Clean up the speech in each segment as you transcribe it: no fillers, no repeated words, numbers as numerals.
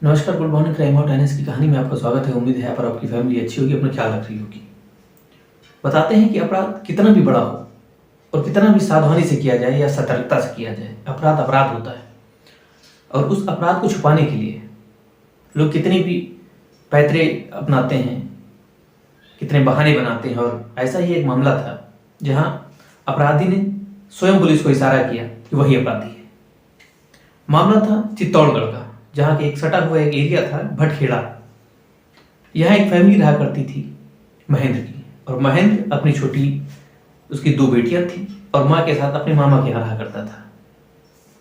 नमस्कार, good morning. Crime और tennis की कहानी में आपका स्वागत है। उम्मीद है यहाँ पर आपकी फैमिली अच्छी होगी, अपना ख्याल रख रही होगी। बताते हैं कि अपराध कितना भी बड़ा हो और कितना भी सावधानी से किया जाए या सतर्कता से किया जाए, अपराध अपराध होता है। और उस अपराध को छुपाने के लिए लोग कितने भी पैतरे अपनाते हैं, कितने बहाने बनाते हैं। और ऐसा ही एक मामला था जहाँ अपराधी ने स्वयं पुलिस को इशारा किया कि वही अपराधी है। मामला था चित्तौड़गढ़ का, जहाँ के एक सटा हुआ एक एरिया था भटखेड़ा। यहाँ एक फैमिली रहा करती थी महेंद्र की, और महेंद्र अपनी छोटी उसकी 2 बेटियां थी और माँ के साथ अपने मामा के यहाँ रहा करता था।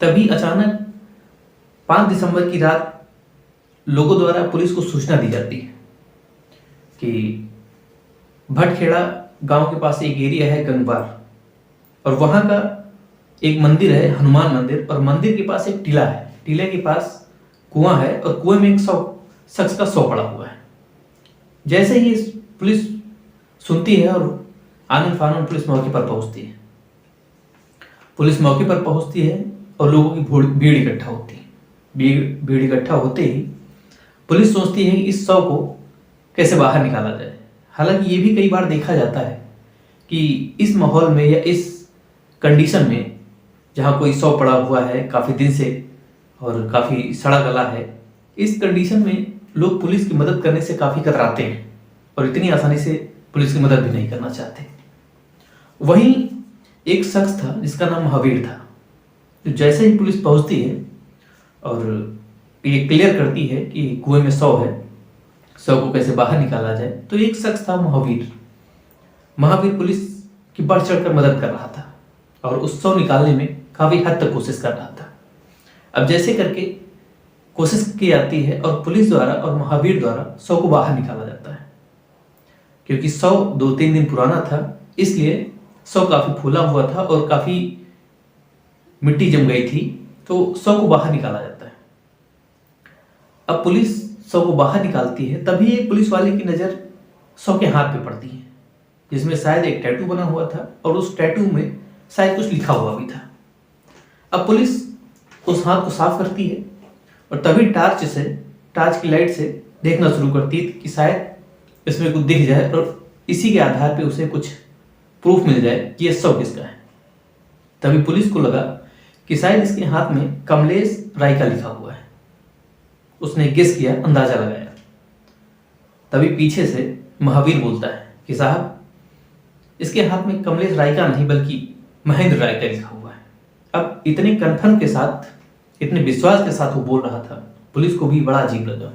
तभी अचानक 5 दिसंबर की रात लोगों द्वारा पुलिस को सूचना दी जाती है कि भटखेड़ा गांव के पास एक एरिया है गंगबार, और वहां का एक मंदिर है हनुमान मंदिर, और मंदिर के पास एक टीला है। टीले के पास कुआं है और कुएं में एक शख्स का शव पड़ा हुआ है। जैसे ही पुलिस सुनती है और आनन फानन पुलिस मौके पर पहुंचती है। पुलिस मौके पर पहुंचती है और लोगों की भीड़ इकट्ठा होती है। भीड़ इकट्ठा होते ही पुलिस सोचती है कि इस शव को कैसे बाहर निकाला जाए। हालांकि ये भी कई बार देखा जाता है कि इस माहौल में या इस कंडीशन में जहाँ कोई शव पड़ा हुआ है काफ़ी दिन से और काफ़ी सड़ा गला है, इस कंडीशन में लोग पुलिस की मदद करने से काफ़ी कतराते हैं और इतनी आसानी से पुलिस की मदद भी नहीं करना चाहते। वहीं एक शख्स था जिसका नाम महावीर था, तो जैसे ही पुलिस पहुंचती है और ये क्लियर करती है कि कुएं में शव है, शव को कैसे बाहर निकाला जाए, तो एक शख्स था महावीर पुलिस की बढ़ चढ़ कर मदद कर रहा था और उस शव निकालने में काफ़ी हद तक कोशिश कर रहा था। अब जैसे करके कोशिश की जाती है और पुलिस द्वारा और महावीर द्वारा शव को बाहर निकाला जाता है। क्योंकि शव 2-3 दिन पुराना था, इसलिए शव काफ़ी फूला हुआ था और काफ़ी मिट्टी जम गई थी, तो शव को बाहर निकाला जाता है। अब पुलिस शव को बाहर निकालती है, तभी एक पुलिस वाले की नज़र शव के हाथ पे पड़ती है, जिसमें शायद एक टैटू बना हुआ था और उस टैटू में शायद कुछ लिखा हुआ भी था। अब पुलिस उस हाथ को साफ करती है और तभी टार्च की लाइट से देखना शुरू करती है कि शायद इसमें कुछ दिख जाए और इसी के आधार पे उसे कुछ प्रूफ मिल जाए कि ये शव किसका है। तभी पुलिस को लगा कि शायद इसके हाथ में कमलेश राय का लिखा हुआ है। उसने गेस किया, अंदाजा लगाया। तभी पीछे से महावीर बोलता है कि साहब, इसके हाथ में कमलेश राय का नहीं बल्कि महेंद्र राय का लिखा हुआ है। अब इतने कन्फर्म के साथ, इतने विश्वास के साथ वो बोल रहा था, पुलिस को भी बड़ा अजीब लगा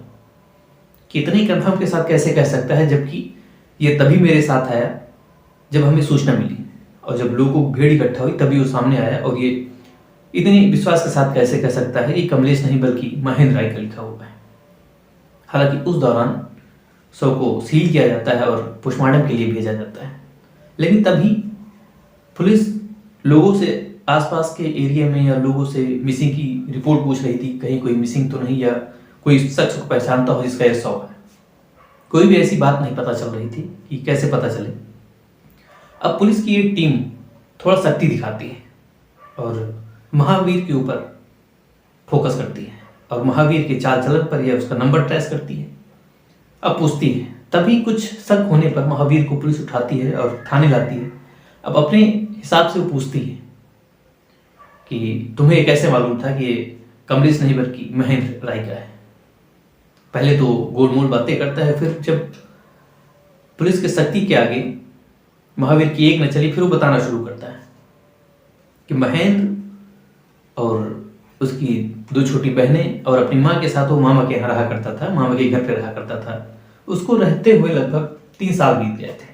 कि इतने कन्फर्म के साथ कैसे कह सकता है, जबकि ये तभी मेरे साथ आया जब हमें सूचना मिली और जब लोगों की भीड़ इकट्ठा हुई तभी वो सामने आया, और ये इतने विश्वास के साथ कैसे कह सकता है कि कमलेश नहीं बल्कि महेंद्र राय का लिखा हुआ है। हालांकि उस दौरान शव को सील किया जाता है और पोस्टमार्टम के लिए भेजा जाता है। लेकिन तभी पुलिस लोगों से, आसपास के एरिया में या लोगों से मिसिंग की रिपोर्ट पूछ रही थी, कहीं कोई मिसिंग तो नहीं या कोई शख्स को पहचानता हो जिसका यह शव है। कोई भी ऐसी बात नहीं पता चल रही थी कि कैसे पता चले। अब पुलिस की ये टीम थोड़ा शक्ति दिखाती है और महावीर के ऊपर फोकस करती है और महावीर के चाल चलन पर या उसका नंबर ट्रेस करती है। अब पूछती है, तभी कुछ शक होने पर महावीर को पुलिस उठाती है और थाने लाती है। अब अपने हिसाब से वो पूछती है कि तुम्हें ये कैसे मालूम था कि ये कमलेश नहीं बल्कि महेंद्र राय का है। पहले तो गोलमोल बातें करता है, फिर जब पुलिस के शक्ति के आगे महावीर की एक न चली, फिर वो बताना शुरू करता है कि महेंद्र और उसकी 2 छोटी बहनें और अपनी माँ के साथ वो मामा के यहाँ रहा करता था, मामा के घर पे रहा करता था। उसको रहते हुए लगभग 3 साल बीत गए थे।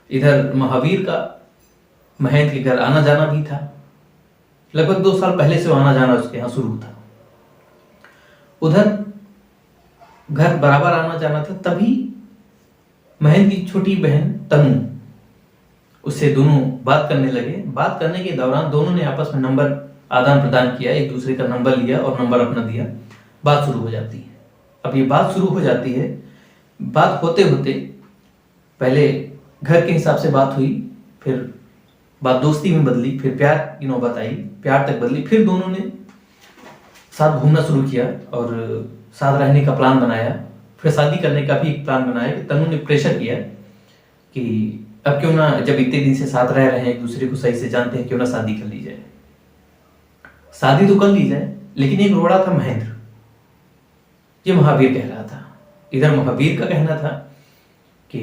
इधर महावीर का महेंद्र के घर आना जाना भी था, लगभग 2 साल पहले से आना जाना उसके यहाँ शुरू था। उधर घर बराबर आना जाना था। तभी महेंद्र की छोटी बहन तनु, उससे दोनों बात करने लगे। बात करने के दौरान दोनों ने आपस में नंबर आदान प्रदान किया, एक दूसरे का नंबर लिया और नंबर अपना दिया। बात शुरू हो जाती है। अब ये बात शुरू हो जाती है, बात होते होते पहले घर के हिसाब से बात हुई, फिर बात दोस्ती में बदली, फिर प्यार की नौबत आई, प्यार तक बदली, फिर दोनों ने साथ घूमना शुरू किया और साथ रहने का प्लान बनाया। फिर शादी करने का भी एक प्लान बनाया कि तनु ने प्रेशर किया कि अब क्यों ना, जब इतने दिन से साथ रह रहे हैं, एक दूसरे को सही से जानते हैं, क्यों ना शादी कर ली जाए। शादी तो कर ली जाए, लेकिन एक रोड़ा था महेंद्र, ये महावीर कह रहा था। इधर महावीर का कहना था कि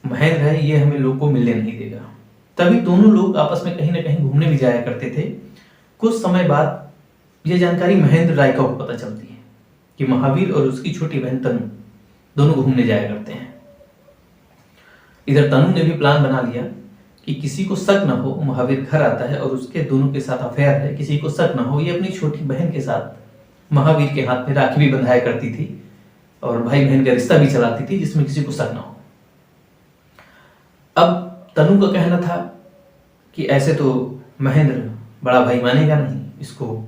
महेंद्र है, ये हमें लोग को मिलने नहीं देगा। तभी दोनों लोग आपस में कहीं ना कहीं घूमने भी जाया करते थे। कुछ समय बाद यह जानकारी महेंद्र रायका को पता चलती है कि महावीर और उसकी छोटी बहन तनु दोनों घूमने जाया करते हैं। इधर तनु ने भी प्लान बना लिया कि किसी को शक ना हो, महावीर घर आता है और उसके दोनों के साथ अफेयर है, किसी को शक ना हो। ये अपनी छोटी बहन के साथ महावीर के हाथ में राखी भी बंधाया करती थी और भाई बहन का रिश्ता भी चलाती थी, जिसमें किसी को शक ना हो। अब तनु का कहना था कि ऐसे तो महेंद्र बड़ा भाई मानेगा नहीं, इसको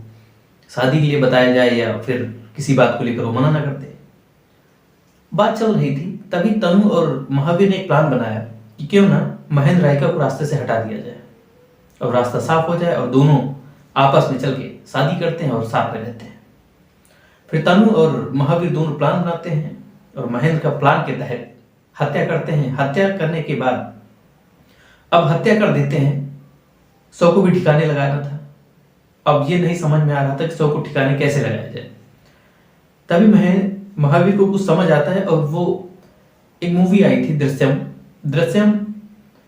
शादी के लिए बताया जाए या फिर किसी बात को लेकर वो मना ना करते। बात चल रही थी, तभी तनु और महावीर ने एक प्लान बनाया कि क्यों ना महेंद्र रायका को रास्ते से हटा दिया जाए और रास्ता साफ हो जाए और दोनों आपस में चल के शादी करते हैं और साथ में रहते हैं। फिर तनु और महावीर दोनों प्लान बनाते हैं और महेंद्र का प्लान के तहत हत्या करते हैं। हत्या करने के बाद अब हत्या कर देते हैं, शव को भी ठिकाने लगाना था। अब ये नहीं समझ में आ रहा था कि शव को ठिकाने कैसे लगाया जाए। तभी महावीर को कुछ समझ आता है और वो एक मूवी आई थी दृश्यम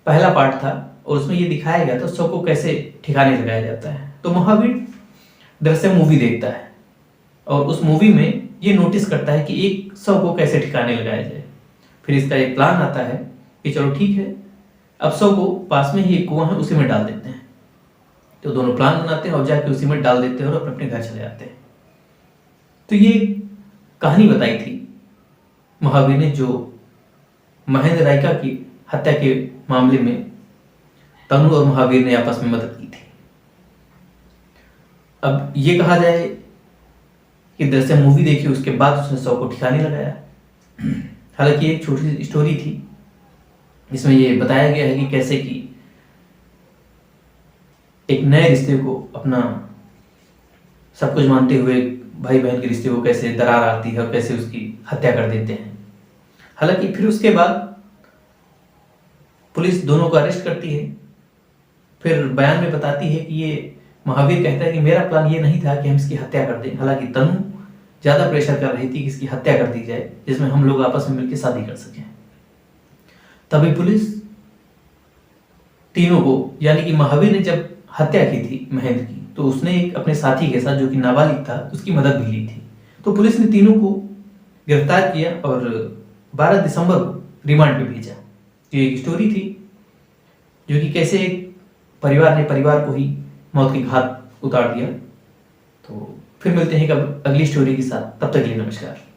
पहला पार्ट था और उसमें ये दिखाया गया था शव को कैसे ठिकाने लगाया जाता है। तो महावीर दृश्यम मूवी देखता है और उस मूवी में ये नोटिस करता है कि एक शव को कैसे ठिकाने लगाया जाए। फिर इसका एक प्लान आता है कि चलो ठीक है, अब शव को पास में ही एक कुआं है, उसी में डाल देते हैं। तो दोनों प्लान बनाते हैं और जाके उसी में डाल देते हैं और अपने अपने घर चले जाते हैं। तो ये कहानी बताई थी महावीर ने, जो महेंद्र रायका की हत्या के मामले में तनु और महावीर ने आपस में मदद की थी। अब ये कहा जाए कि दृश्य मूवी देखी, उसके बाद उसने शव को ठिकाने लगाया। हालांकि एक छोटी सी स्टोरी थी, इसमें ये बताया गया है कि कैसे कि एक नए रिश्ते को अपना सब कुछ मानते हुए भाई बहन के रिश्ते को कैसे दरार आती है और कैसे उसकी हत्या कर देते हैं। हालांकि फिर उसके बाद पुलिस दोनों को अरेस्ट करती है। फिर बयान में बताती है कि ये महावीर कहता है कि मेरा प्लान ये नहीं था कि हम इसकी हत्या कर दें। हालांकि तनु ज्यादा प्रेशर कर रही थी कि इसकी हत्या कर दी जाए, जिसमें हम लोग आपस में मिलकर शादी कर सकें। तभी पुलिस तीनों को, यानी कि महावीर ने जब हत्या की थी महेंद्र की, तो उसने एक अपने साथी के साथ जो कि नाबालिग था उसकी मदद भी ली थी। तो पुलिस ने तीनों को गिरफ्तार किया और 12 दिसंबर को रिमांड पे भेजा। तो एक स्टोरी थी जो कि कैसे एक परिवार ने परिवार को ही मौत के घाट उतार दिया। तो फिर मिलते हैं अगली स्टोरी के साथ, तब तक के लिए नमस्कार।